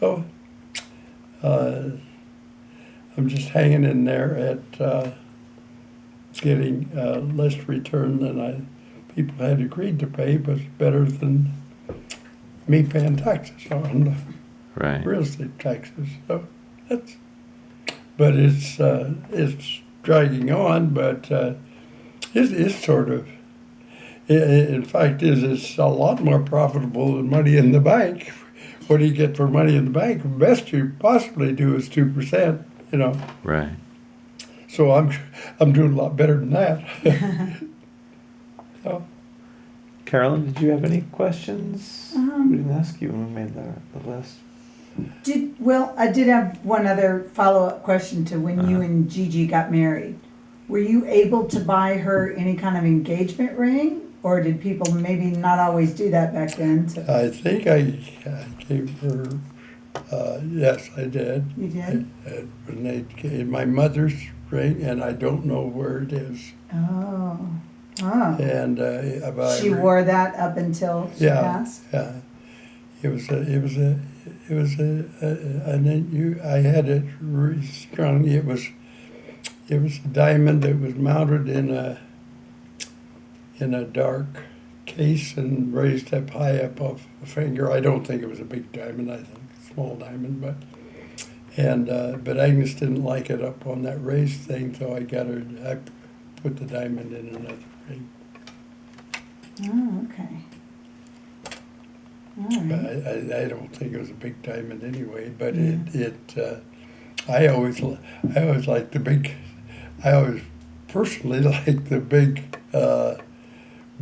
So I'm just hanging in there at getting less return than people had agreed to pay, but better than me paying taxes on the Right. real estate taxes. So but it's dragging on, but it's sort of, in fact, it's a lot more profitable than money in the bank. What do you get for money in the bank? The best you possibly do is 2%, Right. So I'm doing a lot better than that. So, Carolyn, did you have any questions? We didn't ask you when we made the list. I did have one other follow-up question to when you and Gigi got married. Were you able to buy her any kind of engagement ring? Or did people maybe not always do that back then? I think I gave her, yes, I did. You did? When they gave my mother's ring, and I don't know where it is. Oh. Oh. And She wore that up until she passed? Yeah. I had it really strong. It was a diamond that was mounted in a dark case and raised up high up off a finger. I don't think it was a big diamond. I think a small diamond, but Agnes didn't like it up on that raised thing, so I put the diamond in another ring. Oh, okay. All right. I don't think it was a big diamond anyway, but I always liked the big. I always personally liked the big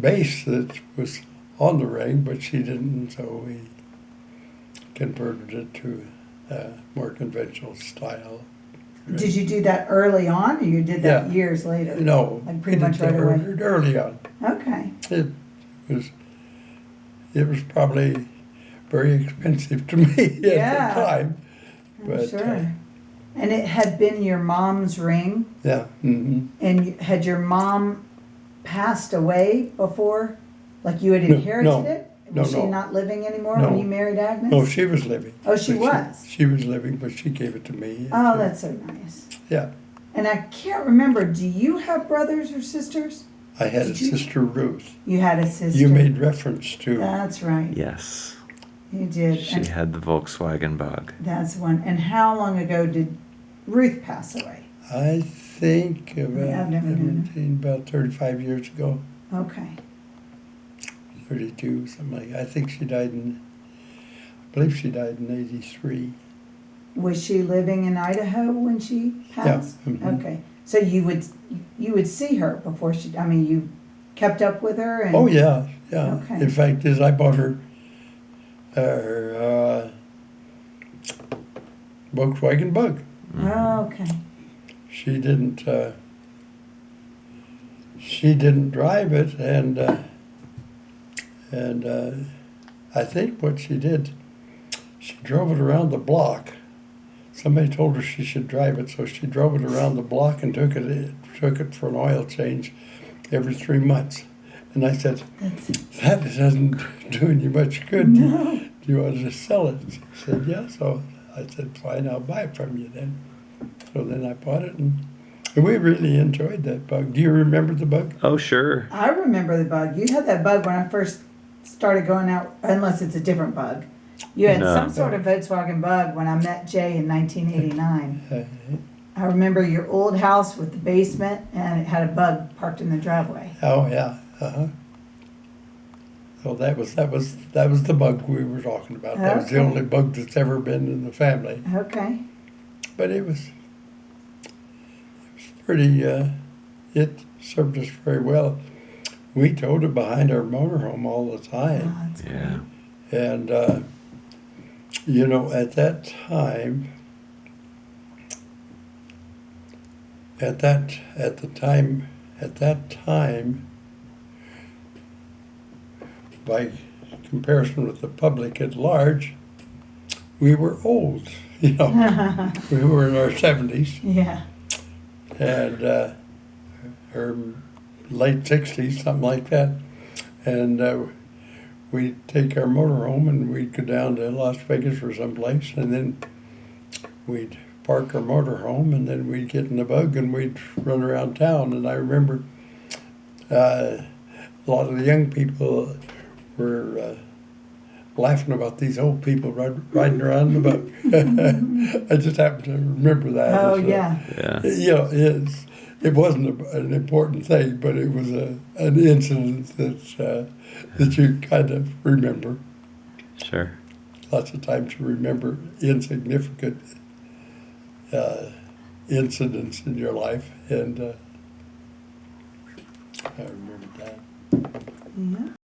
base that was on the ring, but she didn't, so we converted it to a more conventional style. Did you do that early on, or you did that Yeah. years later? No, Like pretty we did much right that away? early on. Okay. It was probably very expensive to me Yeah. at the time. I'm But, sure. And it had been your mom's ring, Yeah. Mm-hmm. and had your mom passed away before? Like you had inherited no. it? No, Was she no. not living anymore No. when you married Agnes? No, she was living. Oh, she But was? She was living, but she gave it to me. Oh, that's so nice. Yeah. And I can't remember, do you have brothers or sisters? I had a Did you? sister, Ruth. You had a sister. You made reference to. That's right. Yes. You did. She And had the Volkswagen Bug. that's one. And how long ago did Ruth pass away? I think Yeah, I've never known about 35 years ago, Okay. 32, something like that. I think I believe she died in 83. Was she living in Idaho when she passed? Yeah. Mhm. Okay. So you would see her before you kept up with her? And, Oh, yeah, yeah. Okay. In fact, I bought her Volkswagen Bug. Oh, okay. She didn't drive it, and I think what she did, she drove it around the block. Somebody told her she should drive it, so she drove it around the block and took it for an oil change every 3 months. And I said, that doesn't do you much good. No. Do you want to just sell it? She said, yeah. So I said, fine, I'll buy it from you then. So then I bought it, and we really enjoyed that Bug. Do you remember the Bug? Oh, sure. I remember the Bug. You had that Bug when I first started going out, unless it's a different Bug. You had No. some sort of Volkswagen Bug when I met Jay in 1989. I remember your old house with the basement, and it had a Bug parked in the driveway. Oh yeah. Uh-huh. So that was the Bug we were talking about. That was the Okay. only Bug that's ever been in the family. Okay. But it was pretty. It served us very well. We towed it behind our motorhome all the time, Oh, that's Yeah. and at that time. At that time, by comparison with the public at large, we were old. We were in our 70s Yeah. and or late 60s, something like that, and we'd take our motor home and we'd go down to Las Vegas or someplace, and then we'd park our motor home, and then we'd get in the bug and we'd run around town. And I remember a lot of the young people were laughing about these old people riding around in the bug. I just happen to remember that. Oh, as yeah. You know, it wasn't an important thing, but it was an incident that you kind of remember. Sure. Lots of times you remember insignificant incidents in your life, and I remember that. Yeah.